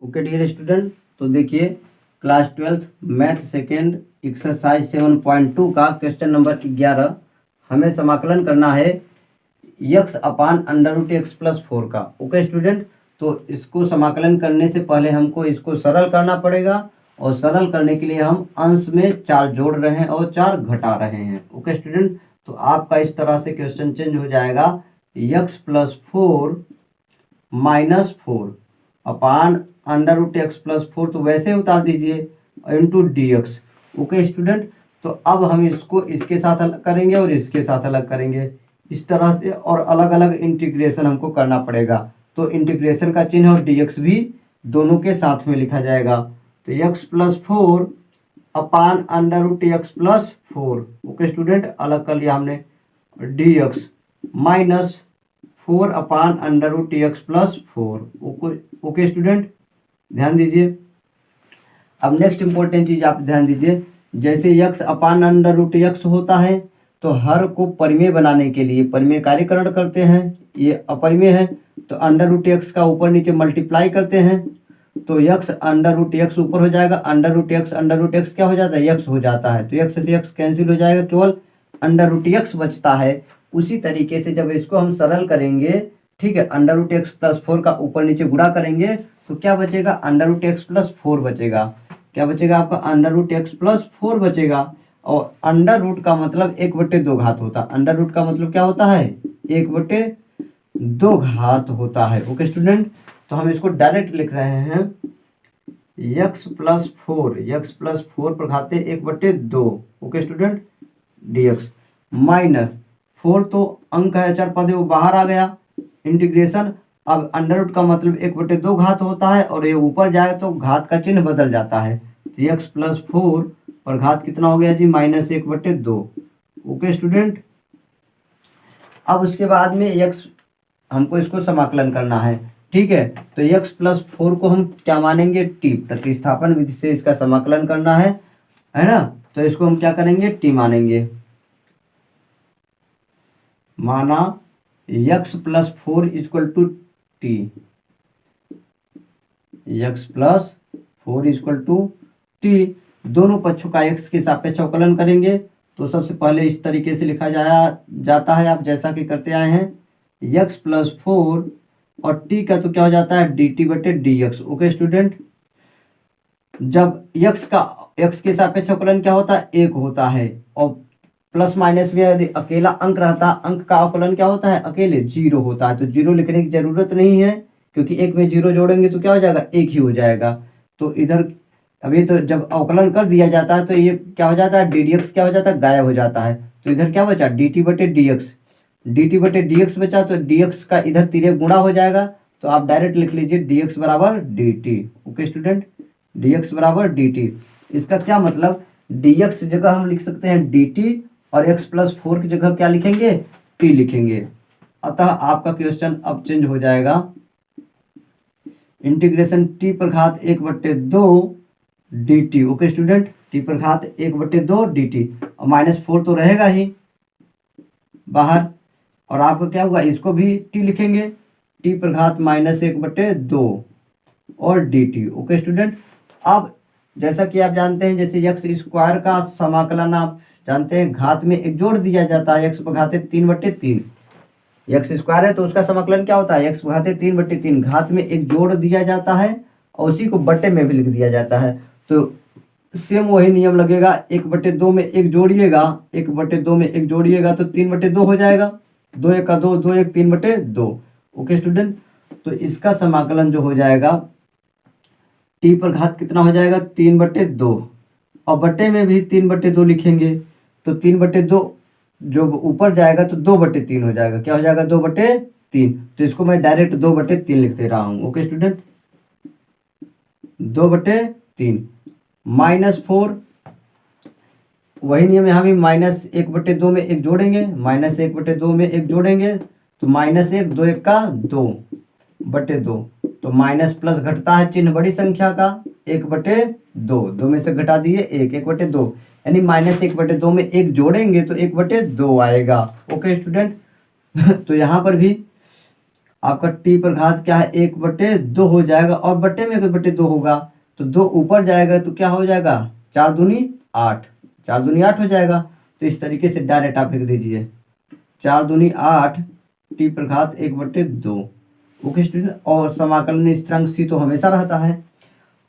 Okay dear student, तो देखिए class 12th math second exercise 7.2 का क्वेश्चन नंबर 11 हमें समाकलन करना है X upon under root X plus 4 का। ओके स्टूडेंट, तो इसको समाकलन करने से पहले हमको इसको सरल करना पड़ेगा और सरल करने के लिए हम अंश में 4 जोड़ रहे हैं और 4 घटा रहे हैं। ओके स्टूडेंट, तो आपका इस तरह से क्वेश्चन चेंज हो जाएगा X plus 4 minus 4 upon under root X plus 4, तो वैसे उतार दीजिए into D X. Okay student, तो अब हम इसको इसके साथ अलग करेंगे और इसके साथ अलग करेंगे इस तरह से, और अलग अलग इंटीग्रेशन हमको करना पड़ेगा। तो इंटीग्रेशन का चिन्ह और डी एक्स भी दोनों के साथ में लिखा जाएगा। तो X plus 4 upon under root X plus 4। Okay student, अलग कर लिया हमने। D X minus 4 upon under root X plus 4। Okay student, ध्यान दीजिए। अब नेक्स्ट इंपॉर्टेंट चीज आप ध्यान दीजिए, जैसे X upon under root X होता है तो हर को परिमेय बनाने के लिए परिमेय कार्यकरण करते हैं। ये अपरिमेय है तो अंडर रूट एक्स का ऊपर नीचे मल्टीप्लाई करते हैं, तो यक्स अंडर रूट एक्स ऊपर हो जाएगा, अंडर रूट एक्स क्या हो जाता है, यक्स हो जाता है। तो यक्स से यक्स कैंसिल हो जाएगा, केवल अंडर रूट एक्स बचता है। उसी तरीके से जब इसको हम सरल करेंगे, ठीक है, अंडर रूट एक्स प्लस 4 का ऊपर नीचे गुणा करेंगे तो क्या बचेगा, अंडर रूट एक्स प्लस 4 बचेगा। क्या बचेगा आपका, अंडर रूट एक्स प्लस 4 बचेगा। और अंडर रूट का मतलब 1/2 घात होता है। अंडर रूट का मतलब क्या होता है, 1/2 घात होता है। ओके स्टूडेंट, तो हम इसको डायरेक्ट लिख रहे हैं यक्स प्लस 4 पर घाते 1/2। Okay student, D X minus 4 तो अंक है, अचर पद है, वो बाहर आ गया। इंटीग्रेशन, अब अंडर रूट का मतलब 1/2 घात होता है और ये ऊपर जाए तो घात का चिन्ह बदल जाता है। तो एक्स प्लस 4 पर घात कितना हो गया जी, माइनस 1/2। ओके स्टूडेंट, अब उसके बाद में एक्स हमको इसको समाकलन करना है। ठीक है, तो एक्स प्लस 4 को हम क्या मानेंगे, टी, प्रतिस्थापन विधि से इसका समाकलन करना है ना। तो इसको हम क्या करेंगे, टी मानेंगे। माना X plus 4 equal to T, X plus 4 equal to T. दोनों पक्षों का एक्स के सापेक्ष अवकलन करेंगे। तो सबसे पहले इस तरीके से लिखा जाता है, आप जैसा कि करते आए हैं, यक्स प्लस 4 और टी का तो क्या हो जाता है, डी टी बटे डी एक्स। ओके स्टूडेंट, जब एक्स के सापेक्ष अवकलन क्या होता है, 1 होता है, और प्लस माइनस में यदि अकेला अंक रहता, अंक का अवकलन क्या होता है, अकेले 0 होता है। तो 0 लिखने की जरूरत नहीं है, क्योंकि 1 में 0 जोड़ेंगे तो क्या हो जाएगा, 1 ही हो जाएगा। तो इधर अभी तो जब अवकलन कर दिया जाता है तो ये क्या हो जाता है, डी डी एक्स क्या हो जाता है, गायब हो जाता है। तो इधर क्या बचा, डी टी बटे डी एक्स, डी टी बटे डी एक्स बचा। तो डी एक्स का इधर तिरे गुणा हो जाएगा, तो आप डायरेक्ट लिख लीजिए डी एक्स बराबर D T. Okay student, D x बराबर डी टी। इसका क्या मतलब, डी एक्स जगह हम लिख सकते हैं डी टी और x प्लस 4 की जगह क्या लिखेंगे, t लिखेंगे। अतः आपका क्वेश्चन अब चेंज हो जाएगा, इंटीग्रेशन t पर घात 1/2 dt। ओके स्टूडेंट, t पर घात 1/2 dt, और -4 तो रहेगा ही बाहर, और आपका क्या होगा, इसको भी t लिखेंगे, t पर घात -1/2 और dt। ओके स्टूडेंट, अब जैसा कि आप जानते हैं, जैसे एक्स स्क्वायर का समाकलन आप जानते हैं, घात में एक जोड़ दिया जाता है, एक्स घाते 3/3। एक्स स्क्वायर है तो उसका समाकलन क्या होता है, एक्स घाते 3/3, घात में एक जोड़ दिया जाता है और उसी को बट्टे में भी लिख दिया जाता है। तो सेम वही नियम लगेगा, 1/2 में एक जोड़िएगा, 1/2 में एक जोड़िएगा तो 3/2 हो जाएगा, 2 1 का 2, 2 1 3/2। ओके स्टूडेंट, तो इसका समाकलन जो हो जाएगा, टी पर घात कितना हो जाएगा, 3/2, और बट्टे में भी 3/2 लिखेंगे। तो 3/2 जो ऊपर जाएगा तो 2/3 हो जाएगा, क्या हो जाएगा, 2/3। तो इसको मैं डायरेक्ट 2/3 लिख दे रहा हूं। ओके स्टूडेंट, 2/3 -4, वही नियम यहाँ भी, -1/2 में एक जोड़ेंगे, -1/2 में एक जोड़ेंगे तो -1, 2 1 का 2/2। तो माइनस प्लस घटता है चिन्ह बड़ी संख्या का, 1/2, 2 में से घटा दिए 1, 1/2, यानी -1/2 में एक जोड़ेंगे तो 1/2 आएगा। ओके स्टूडेंट, तो यहाँ पर भी आपका टी पर घात क्या है 1/2 हो जाएगा, और बट्टे में 1/2 होगा तो 2 ऊपर जाएगा तो क्या हो जाएगा 4 दूनी 8, 4 दूनी 8 हो जाएगा। तो इस तरीके से डायरेक्ट आप लिख दीजिए 4 दूनी 8 टी पर घात 1/2। ओके स्टूडेंट, और समाकलन स्थिरांक सी तो हमेशा रहता है।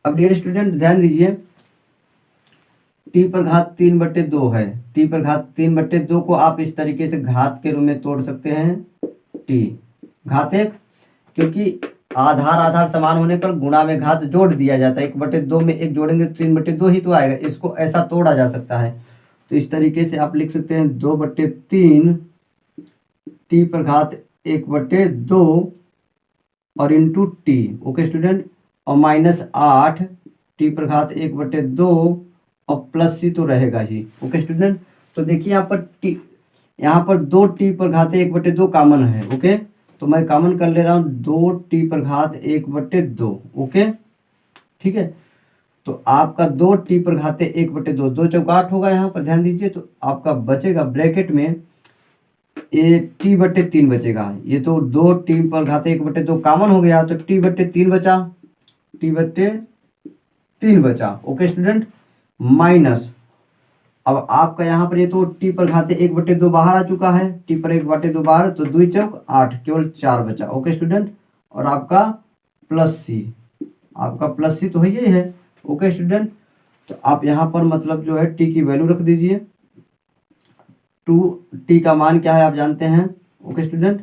अब डियर स्टूडेंट ध्यान दीजिए, टी पर घात 3/2 है, टी पर घात 3/2 को आप इस तरीके से घात के रूप में तोड़ सकते हैं, टी घात 1, क्योंकि आधार आधार समान होने पर गुणा में घात जोड़ दिया जाता है, 1/2 में 1 जोड़ेंगे तो 3/2 ही तो आएगा, इसको ऐसा तोड़ा जा सकता है। तो इस तरीके से आप लिख सकते हैं 2/3 टी पर घात 1/2 और इंटू टी। ओके स्टूडेंट, और -8 टी पर घात 1/2 और प्लस सी तो रहेगा ही। ओके स्टूडेंट, तो देखिए यहाँ पर टी, यहाँ पर 2 टी पर घात 1/2 कॉमन है। ओके, तो मैं कॉमन कर ले रहा हूँ 2 टी पर घात 1/2। ओके ठीक है, तो आपका 2 टी पर घात 1/2, 2 चौका 8 होगा यहाँ पर, ध्यान दीजिए। तो आपका बचेगा ब्रैकेट में ये t/3 बचेगा, ये तो 2 टी पर घात 1/2 कॉमन हो गया तो t/3 बचा, t/3 बचा। ओके स्टूडेंट, माइनस, अब आपका यहाँ पर ये तो टी पर घाते 1/2 बाहर आ चुका है, टी पर 1/2 बाहर, तो 2 चौक 8, केवल 4 बचा। ओके स्टूडेंट, और आपका प्लस सी, आपका प्लस सी तो यही है। ओके स्टूडेंट, तो आप यहाँ पर मतलब जो है टी की वैल्यू रख दीजिए, 2 टी का मान क्या है आप जानते हैं। ओके स्टूडेंट,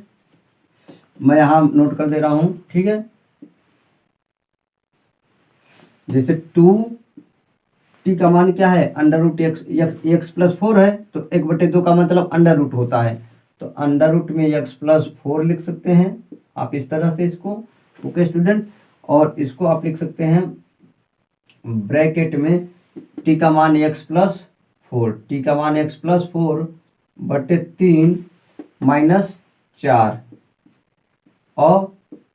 मैं यहाँ नोट कर दे रहा हूँ, ठीक है। जैसे 2 टी का मान क्या है √x, x + 4 है तो 1/2 का मतलब √ होता है, तो √ में x + 4 लिख सकते हैं आप इस तरह से इसको। ओके स्टूडेंट, और इसको आप लिख सकते हैं ब्रैकेट में टी का मान x + 4, टी का मान x + 4/3 -4 और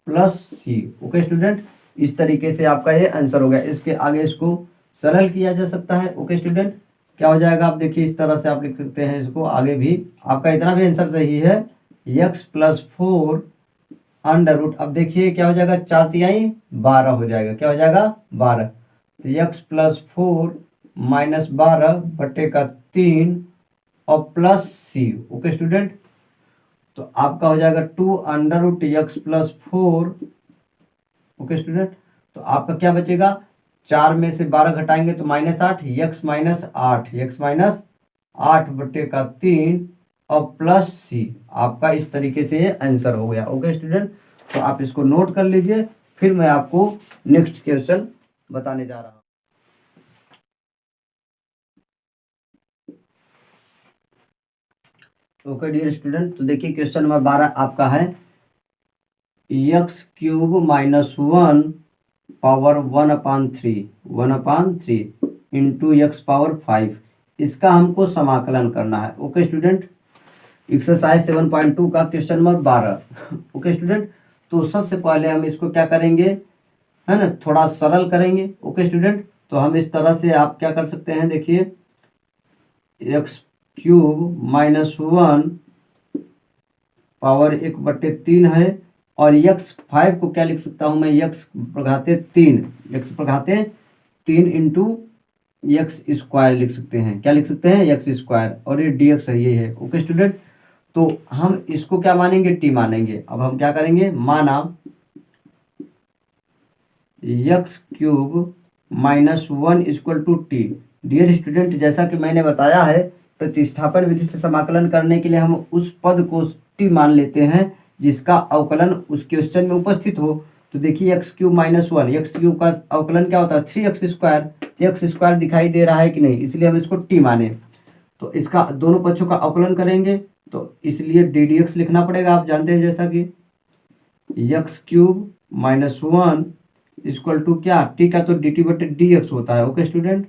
प्लस सी। ओके स्टूडेंट, इस तरीके से आपका ये आंसर हो गया। इसके आगे इसको सरल किया जा सकता है। ओके स्टूडेंट, क्या हो जाएगा आप देखिए इस तरह से आप लिख सकते हैं इसको, आगे भी आपका इतना भी आंसर सही है, x + 4 √ अब देखिए क्या हो जाएगा 4 तिहाई 12 हो जाएगा, क्या हो जाएगा 12, तो x + 4 -12/3 और प्लस सी। ओके स्टूडेंट, तो आपका हो जाएगा 2 √x + 4। ओके स्टूडेंट, तो आपका क्या बचेगा, 4 में से 12 घटाएंगे तो -8, x -8/3 और प्लस सी, आपका इस तरीके से ये आंसर हो गया। ओके स्टूडेंट, तो आप इसको नोट कर लीजिए, फिर मैं आपको नेक्स्ट क्वेश्चन बताने जा रहा हूँ। ओके डियर स्टूडेंट, तो देखिए क्वेश्चन नंबर 12 आपका है x³ - 1 power 1/3 into x power 5, इसका हमको समाकलन करना है। ओके स्टूडेंट, एक्सरसाइज 7.2 का क्वेश्चन नंबर 12। ओके स्टूडेंट, तो सबसे पहले हम इसको क्या करेंगे, है ना, थोड़ा सरल करेंगे। ओके स्टूडेंट, तो हम इस तरह से आप क्या कर सकते हैं, देखिए x³ - 1 पावर 1/3 है, और x5 को क्या लिख सकता हूं मैं, x/3 इंटू x² लिख सकते हैं, क्या लिख सकते हैं x², और ये dx है, ये है। ओके स्टूडेंट, तो हम इसको क्या मानेंगे, t मानेंगे। अब हम क्या करेंगे, माना x³ - 1 = t। डियर स्टूडेंट, जैसा कि मैंने बताया है, प्रतिस्थापन विधि से समाकलन करने के लिए हम उस पद को t मान लेते हैं जिसका अवकलन उस क्वेश्चन में उपस्थित हो। तो देखिए x³ - 1, x³ का अवकलन क्या होता है 3x², x² दिखाई दे रहा है कि नहीं, इसलिए हम इसको t माने। तो इसका दोनों पक्षों का अवकलन करेंगे तो इसलिए ddx लिखना पड़ेगा, आप जानते हैं जैसा कि x³ - 1 = क्या, t का तो dt/dx होता है। ओके स्टूडेंट,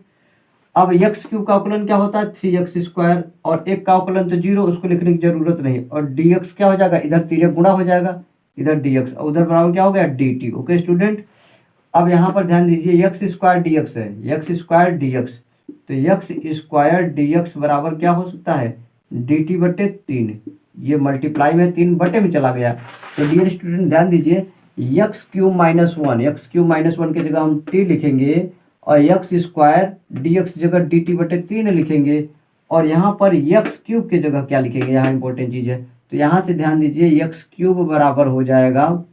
अब x³ का अवकलन क्या होता है 3x², और एक का अवकलन तो 0, उसको लिखने की जरूरत नहीं, और dx क्या हो जाएगा, इधर तिर्यक गुणा हो जाएगा, इधर dx और उधर बराबर क्या हो गया dt। ओके स्टूडेंट, अब यहाँ पर ध्यान दीजिए x² dx है, x² dx, तो x² dx बराबर क्या हो सकता है dt/3, ये मल्टीप्लाई में 3 बटे में चला गया। तो डियर स्टूडेंट ध्यान दीजिए, एक्स क्यूब माइनस वन की जगह हम टी लिखेंगे और एक्स स्क्वायर डी एक्स जगह डी टी बटे 3 लिखेंगे। और यहाँ पर एक्स क्यूब की जगह क्या लिखेंगे, यहाँ इंपॉर्टेंट चीज है। तो यहाँ से ध्यान दीजिए, एक्स क्यूब बराबर हो जाएगा,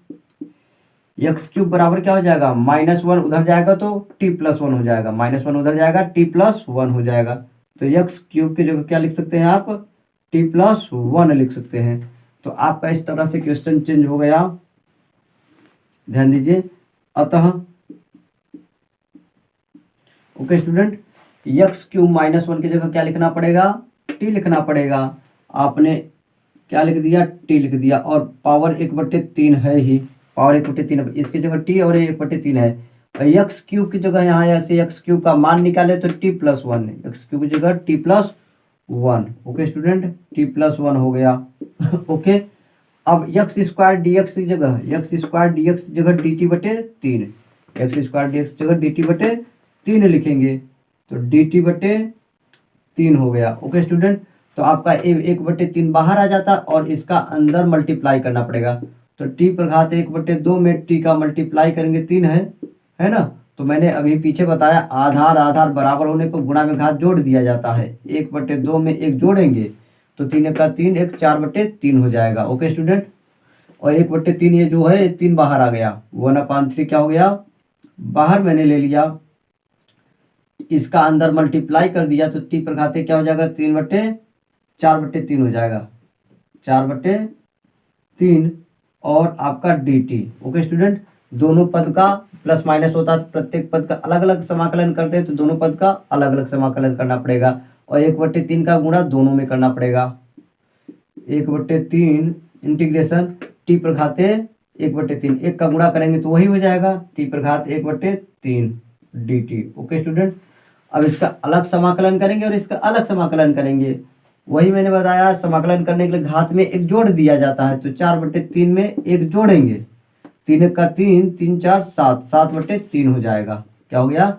एक्स क्यूब बराबर क्या हो जाएगा, -1 उधर जाएगा तो t+1 हो जाएगा, -1 उधर जाएगा t+1 हो जाएगा। तो एक्स क्यूब की जगह क्या लिख सकते हैं आप, t+1 लिख सकते हैं। तो आपका इस तरह से क्वेश्चन चेंज हो गया, ध्यान दीजिए। अतः ओके स्टूडेंट, एक्स क्यूब -1 की जगह क्या लिखना पड़ेगा, t लिखना पड़ेगा। आपने क्या लिख दिया, t लिख दिया। और पावर 1/3 है ही, पावर 1/3, इसकी जगह t और 1/3 है। और एक्स क्यूब की जगह यहाँ ऐसे एक्स क्यूब का मान निकाले तो t+1, एक्स क्यूब की जगह t+1। ओके स्टूडेंट, t+1 हो गया। ओके, अब एक्स स्क्वायर डी एक्स की जगह dt/3, x square D x जगह dt/3 लिखेंगे। तो dt/3 हो गया। ओके स्टूडेंट, तो आपका 1/3 बाहर आ जाता और इसका अंदर मल्टीप्लाई करना पड़ेगा। तो t पर घात 1/2 में t का मल्टीप्लाई करेंगे 3 है ना। तो मैंने अभी पीछे बताया, आधार बराबर होने पर गुणा में घात जोड़ दिया जाता है। 1/2 में 1 जोड़ेंगे तो 3 का 3, 1 4/3 हो जाएगा। ओके स्टूडेंट, और 1/3 ये जो है 3 बाहर आ गया, 1/3 क्या हो गया, बाहर मैंने ले लिया। इसका अंदर मल्टीप्लाई कर दिया तो t पर घाते क्या हो जाएगा, 4/3 हो जाएगा, 4/3 और आपका dt। ओके स्टूडेंट, दोनों पद का प्लस माइनस होता है, प्रत्येक पद का अलग अलग समाकलन करते हैं तो दोनों पद का अलग अलग समाकलन करना पड़ेगा। और 1/3 का गुणा दोनों में करना पड़ेगा। 1/3 इंटीग्रेशन t पर घाते 1/3, 1 का गुणा करेंगे तो वही हो जाएगा, t पर घात 1/3 dt। ओके स्टूडेंट, अब इसका अलग समाकलन करेंगे और इसका अलग समाकलन करेंगे। वही मैंने बताया, समाकलन करने के लिए घात में 1 जोड़ दिया जाता है। तो 4/3 में 1 जोड़ेंगे, 3 का 3, 3 4 7, 7/3 हो जाएगा। क्या हो गया,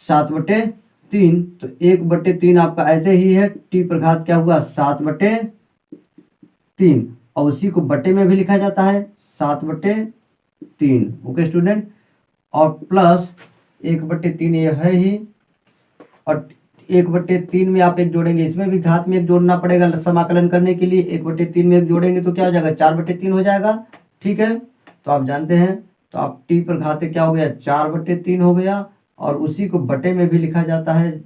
7/3। तो 1/3 आपका ऐसे ही है, t पर घात क्या हुआ, 7/3, और उसी को बटे में भी लिखा जाता है 7/3। ओके स्टूडेंट, और प्लस 1/3 ये है ही, और 1/3 में आप 1 जोड़ेंगे, इसमें भी घात में 1 जोड़ना पड़ेगा समाकलन करने के लिए। 1/3 में 1 जोड़ेंगे तो क्या हो जाएगा, 4/3 हो जाएगा। ठीक है, तो आप जानते हैं, तो आप t पर घाते क्या हो गया, 4/3 हो गया, और उसी को बटे में भी लिखा जाता है,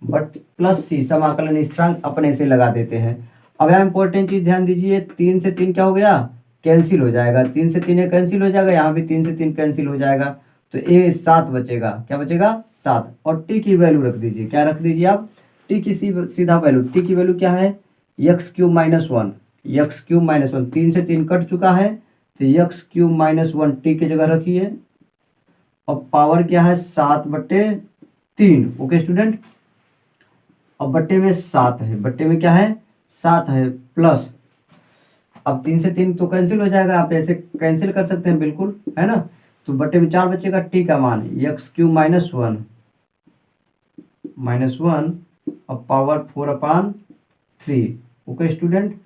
बट प्लस c, समाकलन स्थिरांक अपने से लगा देते हैं। अब यहाँ इंपॉर्टेंट चीज ध्यान दीजिए, 3 से 3 क्या हो गया, कैंसिल हो जाएगा, 3 से 3 कैंसिल हो जाएगा, यहाँ भी 3 से 3 कैंसिल हो जाएगा। तो ये 7 बचेगा, क्या बचेगा, 7। और t की वैल्यू रख दीजिए, क्या रख दीजिए आप, t की सीधा वैल्यू, t की वैल्यू क्या है, एक्स क्यूब -1, 3 से 3 कट चुका है, तो एक्स क्यूब -1 t की जगह रखिए, और पावर क्या है, 7/3। ओके स्टूडेंट, और बट्टे में 7 है, बट्टे में क्या है, 7 है, प्लस अब 3 से 3 तो कैंसिल हो जाएगा, आप ऐसे कैंसिल कर सकते हैं बिल्कुल, है ना। तो बट्टे में 4 बचेगा, t का मान एक्स क्यूब -1 और पावर 4/3। ओके स्टूडेंट,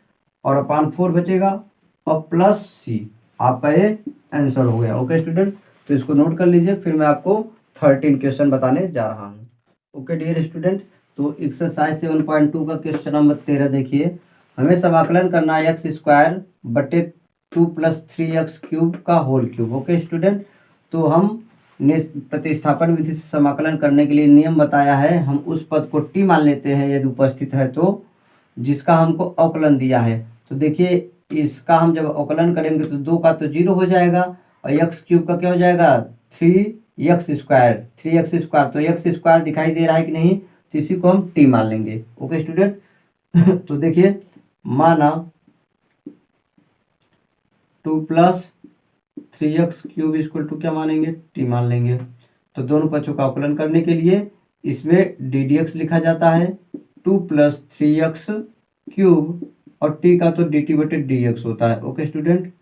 और अपान 4 बचेगा और प्लस c, आपका ये आंसर हो गया। ओके स्टूडेंट, तो इसको नोट कर लीजिए, फिर मैं आपको 13 क्वेश्चन बताने जा रहा हूँ। ओके डियर स्टूडेंट, तो एक्सरसाइज 7.2 का क्वेश्चन नंबर 13 देखिए। हमें समाकलन करना है एक्स स्क्वायर बटे 2 + 3x क्यूब का होल क्यूब। ओके स्टूडेंट, तो हम ने प्रतिस्थापन विधि से समाकलन करने के लिए नियम बताया है, हम उस पद को t मान लेते हैं यदि उपस्थित है तो, जिसका हमको अवकलन दिया है। तो देखिए, इसका हम जब अवकलन करेंगे तो 2 का तो 0 हो जाएगा, और एक्स क्यूब का क्या हो जाएगा, 3x स्क्वायर, तो एक्स स्क्वायर दिखाई दे रहा है कि नहीं, तो इसी को हम t मान लेंगे। ओके स्टूडेंट, तो देखिए, माना 2 + 3x क्यूब इक्वल टू क्या मानेंगे, t मान लेंगे। तो दोनों पक्षों का अवकलन करने के लिए इसमें ddx लिखा जाता है, 2 + 3x क्यूब, और t का तो dt/dx होता है। ओके स्टूडेंट,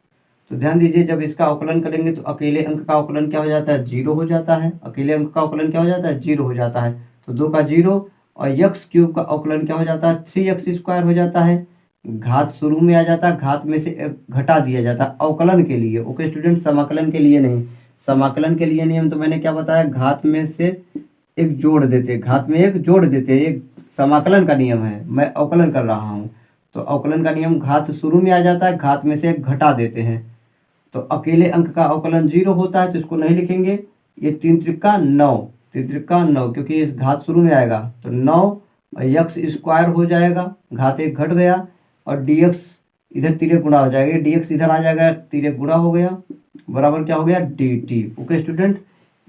तो ध्यान दीजिए, जब इसका अवकलन करेंगे तो अकेले अंक का अवकलन क्या हो जाता है, 0 हो जाता है, अकेले अंक का अवकलन क्या हो जाता है, 0 हो जाता है। तो 2 का 0, और x क्यूब का अवकलन क्या हो जाता है, 3x स्क्वायर हो जाता है। घात शुरू में आ जाता, घात में से एक घटा दिया जाता अवकलन के लिए। ओके स्टूडेंट, समाकलन के लिए नहीं। समाकलन के लिए नियम तो मैंने क्या बताया, घात में से एक जोड़ देते, घात में एक जोड़ देते, एक समाकलन का नियम है, मैं अवकलन कर रहा हूँ। तो अवकलन का नियम घात शुरू में आ जाता है, घात में से एक घटा देते हैं। तो अकेले अंक का अवकलन 0 होता है, तो इसको नहीं लिखेंगे। ये 3 त्रिका 9, 3 त्रिका 9, क्योंकि इस घात शुरू में आएगा तो 9 और यक्स स्क्वायर हो जाएगा, घात एक घट गया, और dx इधर तिर्यक गुणा हो जाएगा, dx इधर आ जाएगा, तिर्यक गुणा हो गया, बराबर क्या हो गया dt। ओके स्टूडेंट,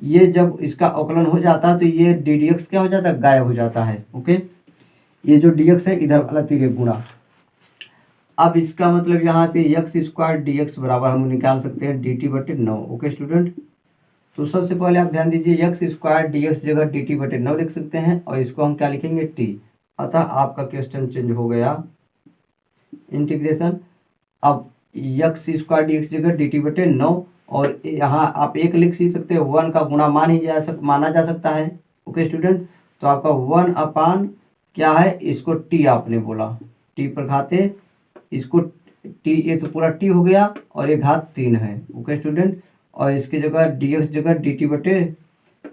ये जब इसका अवकलन हो जाता है तो ये ddx क्या हो जाता है, गायब हो जाता है। ओके, ये जो dx है इधर वाला तिर्यक गुणा। अब इसका मतलब यहाँ से यक्स स्क्वायर dx बराबर हम निकाल सकते हैं dt/9। ओके स्टूडेंट, तो सबसे पहले आप ध्यान दीजिए, यक्स स्क्वायर dx जगह dt/9 लिख सकते हैं, और इसको हम क्या लिखेंगे t। अतः आपका क्वेश्चन चेंज हो गया, इंटीग्रेशन। अब यक्स स्क्वायर dx जगह dt/9, और यहाँ आप एक लिख सी सकते हैं, 1 का गुणा माना जा सकता है। ओके स्टूडेंट, तो आपका 1 क्या है, इसको t आपने बोला, t पर घाते, इसको t, ये तो पूरा t हो गया, और ये घात 3 है। ओके स्टूडेंट, और इसकी जगह dx जगह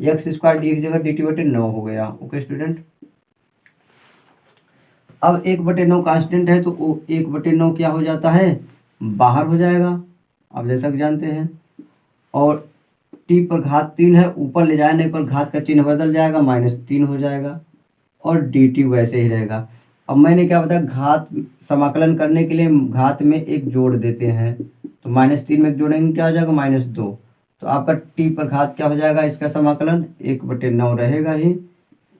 यक्स स्क्वायर dx जगह dt/9 हो गया। ओके स्टूडेंट, अब 1/9 कांस्टेंट है, तो 1/9 क्या हो जाता है, बाहर हो जाएगा, आप जैसा कि जानते हैं। और t पर घात 3 है, ऊपर ले जाने पर घात का चिन्ह बदल जाएगा, -3 हो जाएगा, और dt वैसे ही रहेगा। अब मैंने क्या बताया, घात समाकलन करने के लिए घात में एक जोड़ देते हैं, तो -3 में जोड़ेंगे क्या हो जाएगा, -2। तो आपका t पर घात क्या हो जाएगा, इसका समाकलन 1/9 रहेगा ही,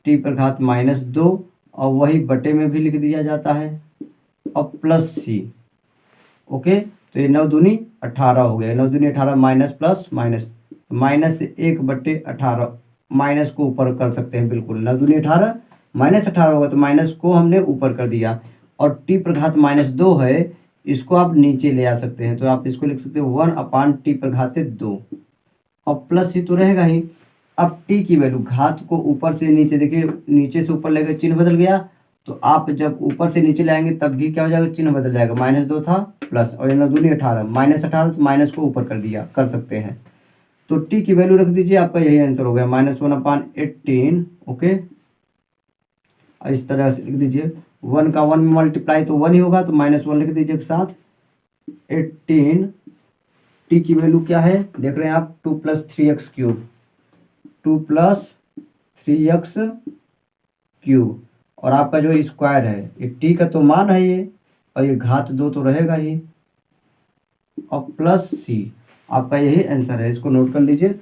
t पर घात -2, और वही बटे में भी लिख दिया जाता है, और प्लस c। ओके, तो ये 9 दूनी 18 हो गया, 9 दूनी 18, माइनस प्लस माइनस, -1/18, माइनस को ऊपर कर सकते हैं, बिल्कुल 9 दूनी 18, -18 होगा, तो माइनस को हमने ऊपर कर दिया। और t पर घात -2 है, इसको आप नीचे ले आ सकते हैं, तो आप इसको लिख सकते हैं 1/t पर घात 2, और प्लस ही तो रहेगा ही। अब t की वैल्यू, घात को ऊपर से नीचे, देखिए नीचे से ऊपर लेकर चिन्ह बदल गया, तो आप जब ऊपर से नीचे लाएंगे तब भी क्या हो जाएगा, चिन्ह बदल जाएगा, -2 था प्लस, और ये 9 दूनी 18, -18, तो माइनस को ऊपर कर सकते हैं। तो t की वैल्यू रख दीजिए, आपका यही आंसर हो गया, -1/18। ओके, इस तरह से लिख दीजिए, 1 का 1 में मल्टीप्लाई तो 1 ही होगा, तो -1 लिख दीजिए एक साथ, 18। t की वैल्यू क्या है, देख रहे हैं आप, 2 + 3x³, 2 + 3x³, और आपका जो स्क्वायर है, ये t का तो मान है ये, और ये घात 2 तो रहेगा ही, और प्लस c, आपका यही आंसर है, इसको नोट कर लीजिए।